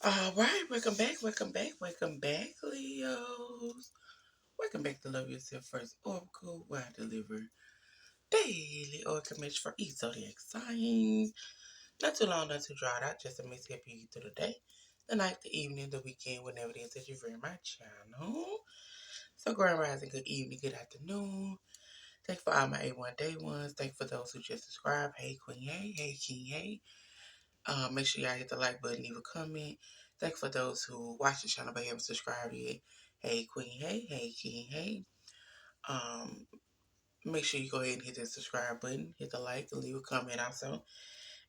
All right, welcome back, Leos. Welcome back to Love Yourself First Oracle, where I deliver daily ultimates for each zodiac sign. Not too long, not too drawn out, just a mix get you through the day, the night, the evening, the weekend, whenever it is that you're in my channel. So, grand rising, good evening, good afternoon. Thank you for all my A1 day ones. Thank you for those who just subscribed. Hey, Queen, hey, King, hey. Make sure y'all hit the like button, leave a comment. Thank you for those who watch the channel but haven't subscribed yet. Hey Queen, hey King, hey. Um, Make sure you go ahead and hit the subscribe button, hit the like, and leave a comment also.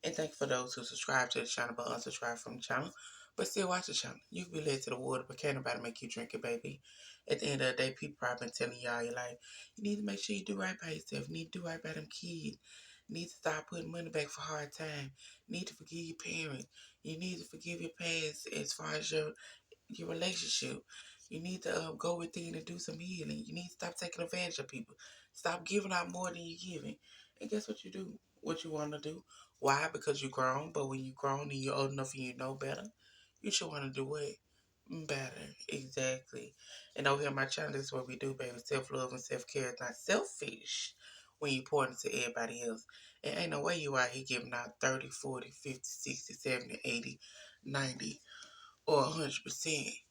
And thank you for those who subscribe to the channel but unsubscribe from the channel, but still watch the channel. You can be led to the water, but can't nobody make you drink it, baby. At the end of the day, people probably been telling y'all your life. You need to make sure you do right by yourself. You need to do right by them kids. You need to start putting money back for hard time. You need to forgive your parents. You need to forgive your past as far as your relationship. You need to go within and do some healing. You need to stop taking advantage of people. Stop giving out more than you're giving. And guess what you do? What you want to do? Why? Because you're grown. But when you're grown and you're old enough and you know better, you should want to do what? Better. Exactly. And over here on my channel, this is what we do, baby. Self-love and self-care is not selfish when you pour into everybody else. And ain't no way you out here giving out 30, 40, 50, 60, 70, 80, 90, or 100%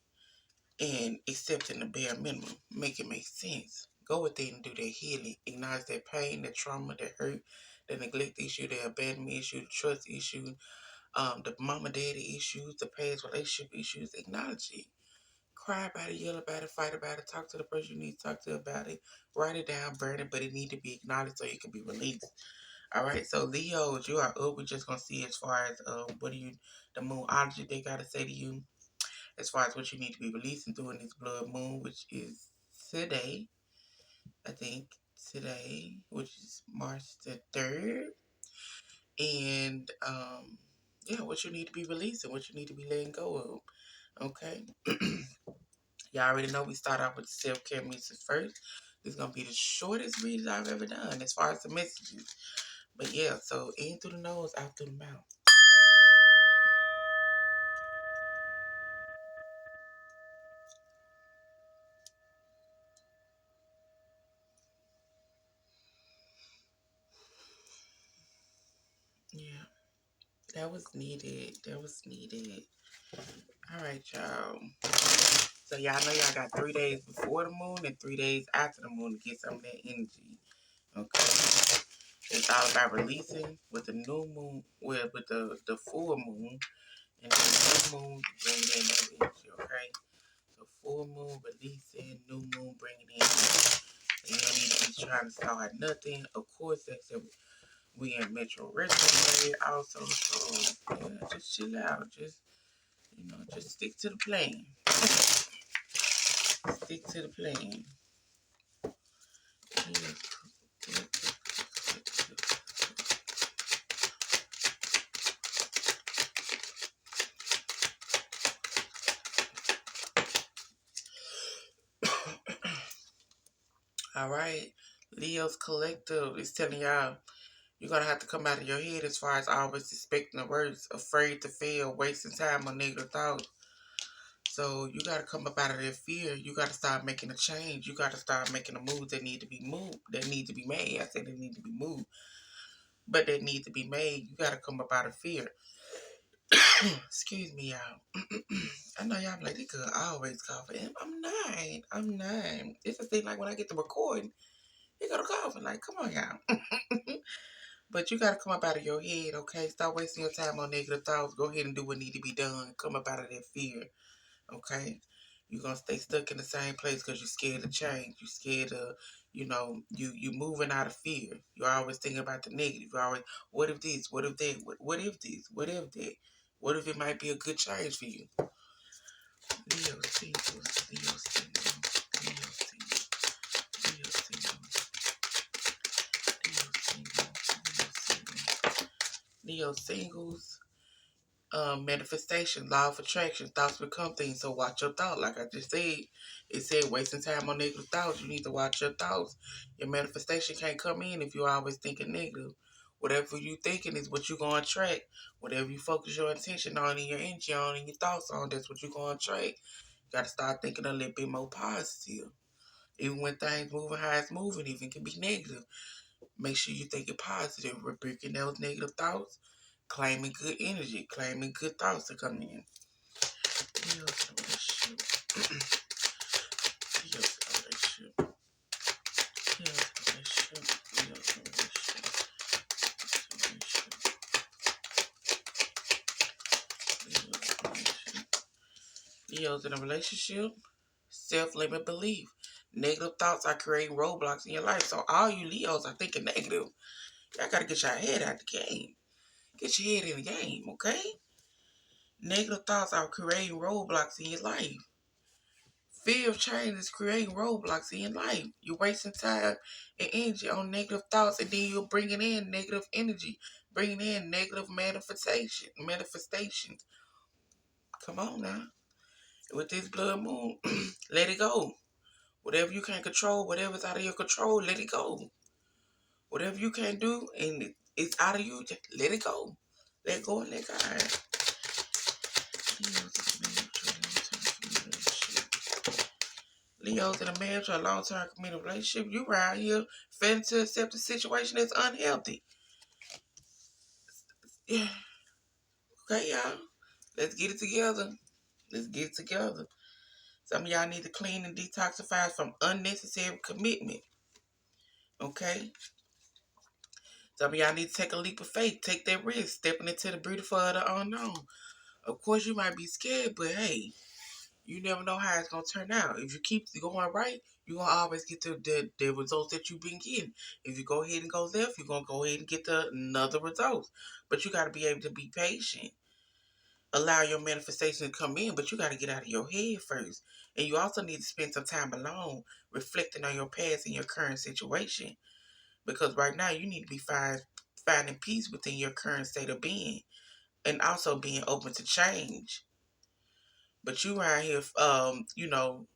and accepting the bare minimum. Make it make sense. Go within and do that healing. Acknowledge that pain, that trauma, that hurt, the neglect issue, the abandonment issue, the trust issue, the mama daddy issues, the past relationship issues. Acknowledge it. Cry about it, yell about it, fight about it, talk to the person you need to talk to about it, write it down, burn it, but it need to be acknowledged so it can be released. All right, so Leos, you are up. We're just gonna see as far as what do you, the moonology they gotta say to you, as far as what you need to be releasing during this blood moon, which is today, I think today, which is March the 3rd, and yeah, what you need to be releasing, what you need to be letting go of. Okay. Y'all already know we start off with the self-care message first. This is gonna be the shortest reading I've ever done as far as the messages. But yeah, so in through the nose, out through the mouth. Yeah, that was needed. That was needed. All right, y'all. So y'all know y'all got 3 days before the moon and 3 days after the moon to get some of that energy. Okay. It's all about releasing with the new moon, well, with the full moon, and the new moon bringing in that energy, okay? So full moon releasing, new moon bringing in. You don't need to be trying to start nothing. Of course, except we in Metro retrograde also, so yeah, just chill out. Just, just stick to the plan. Stick to the plan. All right. Leo's Collective is telling y'all you're going to have to come out of your head as far as always expecting the worst, afraid to fail, wasting time on negative thoughts. So you got to come up out of that fear. You got to start making a change. You got to start making the moves that need to be moved, that need to be made. I said they need to be moved, but they need to be made. You got to come up out of fear. Excuse me, y'all. I know y'all be like, they could always cough. I'm not. I'm not. It's the thing, like when I get to recording, they go to coughing. Like, come on, y'all. But you gotta come up out of your head, okay? Stop wasting your time on negative thoughts. Go ahead and do what need to be done. Come up out of that fear, okay? You're gonna stay stuck in the same place because you're scared of change. You're scared of, you moving out of fear. You're always thinking about the negative. You're always, what if this? What if that? What if this? What if that? What if it might be a good change for you? Leo singles, Leo singles, Leo singles, Leo singles, Leo singles, Leo singles. Leo singles, manifestation, law of attraction, thoughts become things. So watch your thought. Like I just said, it said wasting time on negative thoughts. You need to watch your thoughts. Your manifestation can't come in if you're always thinking negative. Whatever you thinking is what you're going to attract. Whatever you focus your attention on and your energy on and your thoughts on, that's what you're going to attract. You got to start thinking a little bit more positive. Even when things moving how it's moving, even can be negative. Make sure you think it positive. Rebuking those negative thoughts. Claiming good energy. Claiming good thoughts to come in. Leo's in a relationship. Self-limit belief. Negative thoughts are creating roadblocks in your life. So all you Leos are thinking negative. Y'all gotta get your head out the game. Get your head in the game, okay? Negative thoughts are creating roadblocks in your life. Fear of change is creating roadblocks in your life. You're wasting time and energy on negative thoughts, and then you're bringing in negative energy, bringing in negative manifestations. Come on now. With this blood moon, let it go. Whatever you can't control, whatever's out of your control, let it go. Whatever you can't do and it's out of you, just let it go. Let go and let God. Leo's in a marriage or a long-term committed relationship. You around here failing to accept a situation that's unhealthy. Yeah. Okay, y'all. Let's get it together. Let's get it together. Some of y'all need to clean and detoxify from unnecessary commitment. Okay? Some of y'all need to take a leap of faith. Take that risk. Stepping into the beautiful of the unknown. Of course, you might be scared, but hey, you never know how it's going to turn out. If you keep going right, you're going to always get the results that you've been getting. If you go ahead and go left, you're going to go ahead and get another result. But you got to be able to be patient. Allow your manifestation to come in, but you got to get out of your head first. And you also need to spend some time alone, reflecting on your past and your current situation. Because right now, you need to be finding peace within your current state of being. And also being open to change. But you out here,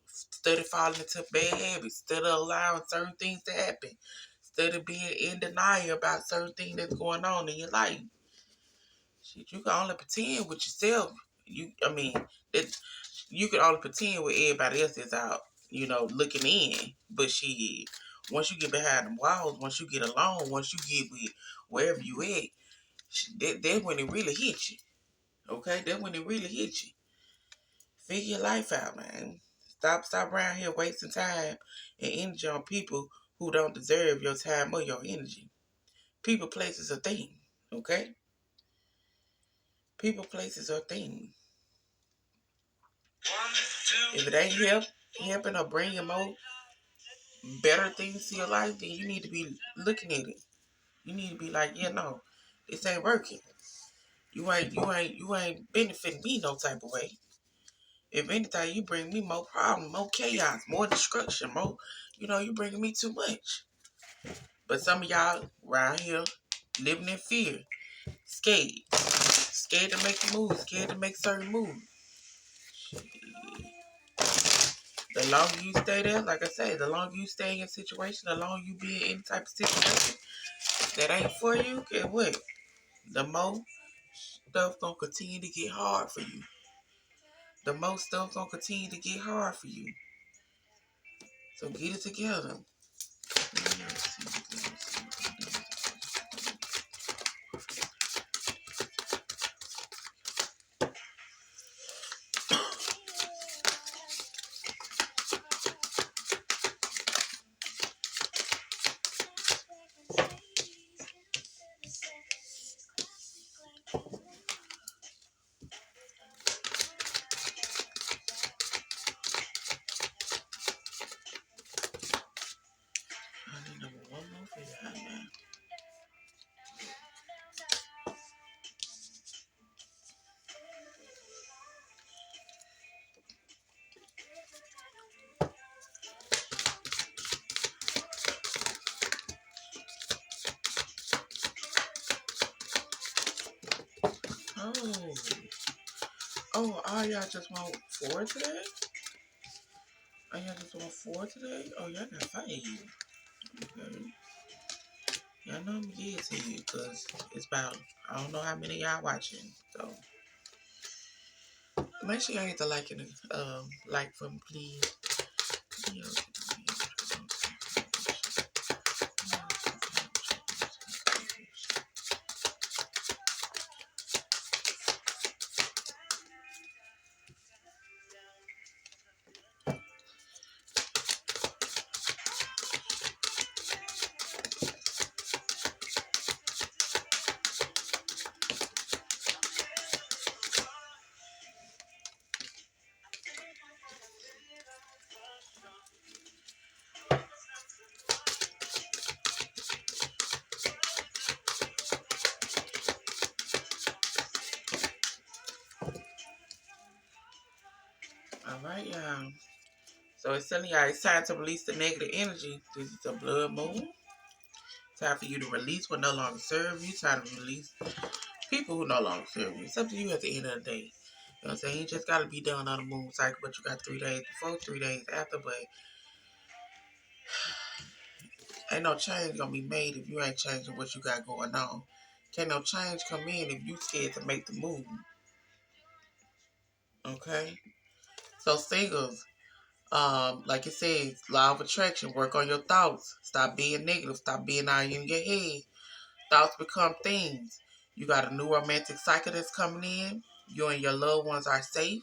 steady falling into bad habits, instead of allowing certain things to happen, instead of being in denial about certain things that's going on in your life. Shit, you can only pretend with yourself. That you can only pretend with everybody else is out, looking in. But shit, once you get behind the walls, once you get alone, once you get with wherever you at, that's when it really hits you. Okay, that's when it really hits you. Figure your life out, man. Stop around here wasting time and energy on people who don't deserve your time or your energy. People, places, or things. Okay? People, places, or things. If it ain't helping or bringing more better things to your life, then you need to be looking at it. You need to be like, yeah, no, this ain't working. You ain't benefiting me no type of way. If anything, you bring me more problems, more chaos, more destruction, more, you bringing me too much. But some of y'all around here living in fear, scared. Scared to make a move, scared to make certain moves. The longer you stay there, like I say, the longer you stay in a situation, the longer you be in any type of situation that ain't for you, guess what? The more stuff gonna continue to get hard for you. The most stuff gonna continue to get hard for you. So get it together. I need number one more for you, man. Oh. Oh, all y'all just want 4 today? Oh, y'all just want 4 today? Oh, y'all got 5. Okay. I know I'm gonna give it to you because it's about, I don't know how many y'all watching. So make sure y'all hit the like and like for me, please. All right, y'all. So it's telling y'all it's time to release the negative energy. This is a blood moon. Time for you to release what no longer serve you. Time to release people who no longer serve you. It's up to you at the end of the day. You know what I'm saying? You just got to be done on the moon cycle, but you got 3 days before, 3 days after. But ain't no change gonna be made if you ain't changing what you got going on. Can't no change come in if you scared to make the move. Okay? So singles, like it says, law of attraction, work on your thoughts. Stop being negative. Stop being out in your head. Thoughts become things. You got a new romantic cycle that's coming in. You and your loved ones are safe.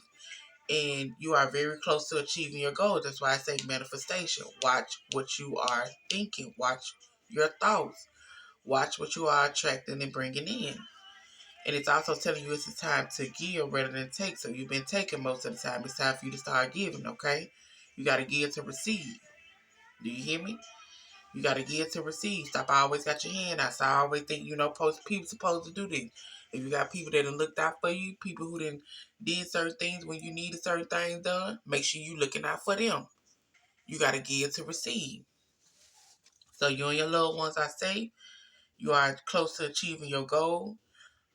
And you are very close to achieving your goals. That's why I say manifestation. Watch what you are thinking. Watch your thoughts. Watch what you are attracting and bringing in. And it's also telling you it's a time to give rather than take. So you've been taking most of the time. It's time for you to start giving, okay? You got to give to receive. Do you hear me? You got to give to receive. Stop always got your hand out. Stop always think, people supposed to do this. If you got people that done looked out for you, people who did certain things when you needed certain things done, make sure you looking out for them. You got to give to receive. So you and your loved ones are safe. You are close to achieving your goal.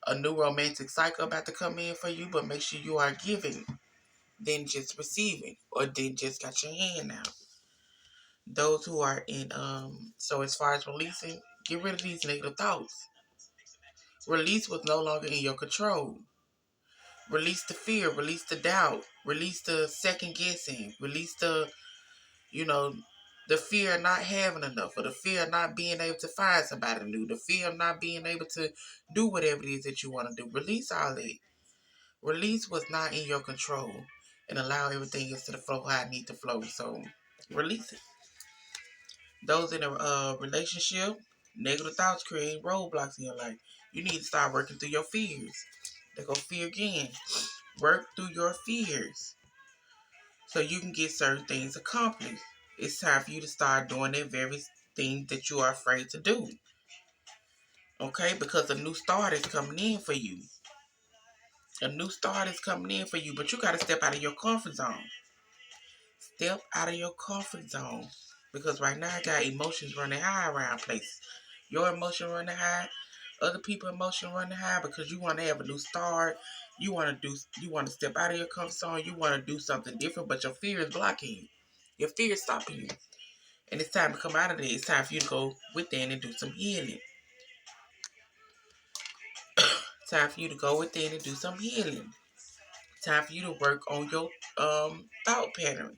A new romantic cycle about to come in for you, but make sure you are giving, then just receiving, or then just got your hand out. Those who are in, so as far as releasing, get rid of these negative thoughts. Release what's no longer in your control. Release the fear, release the doubt, release the second guessing, release you know, the fear of not having enough, or the fear of not being able to find somebody new, the fear of not being able to do whatever it is that you want to do. Release all that. Release what's not in your control and allow everything else to flow how it needs to flow. So release it. Those in a relationship, negative thoughts create roadblocks in your life. You need to start working through your fears. They go fear again. Work through your fears so you can get certain things accomplished. It's time for you to start doing that very thing that you are afraid to do. Okay? Because a new start is coming in for you. A new start is coming in for you, but you got to step out of your comfort zone. Step out of your comfort zone. Because right now I got emotions running high around places. Your emotion running high, other people's emotion running high because you want to have a new start. You want to step out of your comfort zone. You want to do something different, but your fear is blocking you. Your fear is stopping you. And it's time to come out of there. It's time for you to go within and do some healing. Time for you to go within and do some healing. Time for you to work on your thought pattern.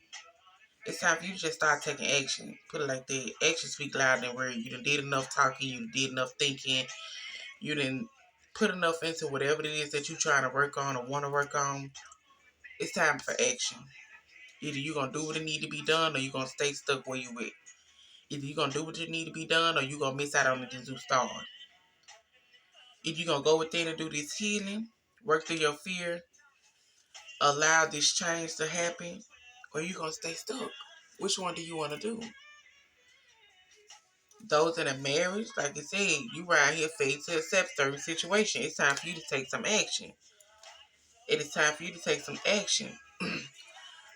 It's time for you to just start taking action. Put it like that. Action speak louder than words. You done did enough talking. You did enough thinking. You done put enough into whatever it is that you're trying to work on or want to work on. It's time for action. Either you're going to do what it need to be done or you're going to stay stuck where you at. Either you're going to do what you need to be done or you're going to miss out on the new start. Either you're going to go within and do this healing, work through your fear, allow this change to happen, or you're going to stay stuck. Which one do you want to do? Those in a marriage, like I said, you around here failed to accept certain situation. It's time for you to take some action. It is time for you to take some action.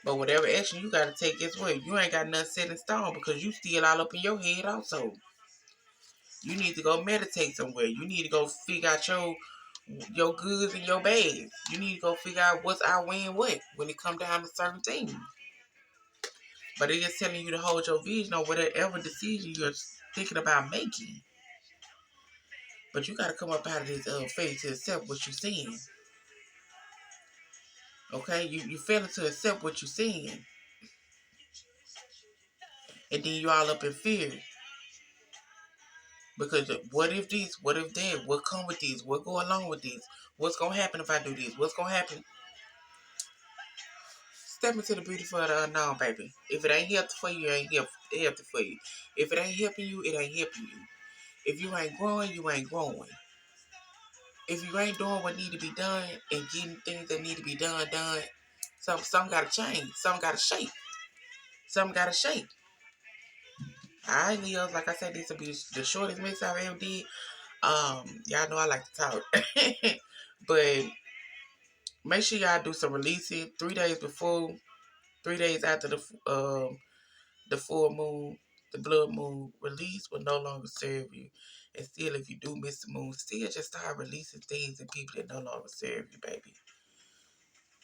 But whatever action you got to take, guess what? You ain't got nothing set in stone because you still all up in your head also. You need to go meditate somewhere. You need to go figure out your goods and your bads. You need to go figure out what's outweighing what when it come down to certain things. But it is telling you to hold your vision on whatever decision you're thinking about making. But you got to come up out of this faith to accept what you're seeing. Okay? You failing to accept what you're seeing. And then you all up in fear. Because what if this? What if that? What come with this? What go along with this? What's going to happen if I do this? What's going to happen? Step into the beauty for the unknown, baby. If it ain't healthy for you, it ain't healthy for you. If it ain't helping you, it ain't helping you. If you ain't growing, you ain't growing. If you ain't doing what need to be done and getting things that need to be done, some gotta change. Some gotta shake. Some gotta shake. Alright, Leos, like I said, this will be the shortest mix I've ever did. Y'all know I like to talk. But make sure y'all do some releasing 3 days before, 3 days after the full moon, the blood moon. Release will no longer serve you. And still, if you do miss the moon, still just start releasing things and people that no longer serve you, baby.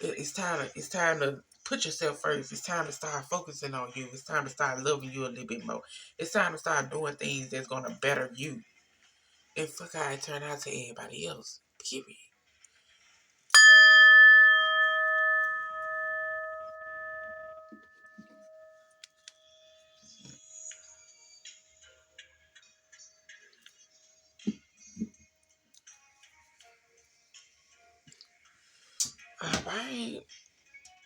It's time to put yourself first. It's time to start focusing on you. It's time to start loving you a little bit more. It's time to start doing things that's gonna better you. And fuck how it turn out to everybody else. Period. Alright.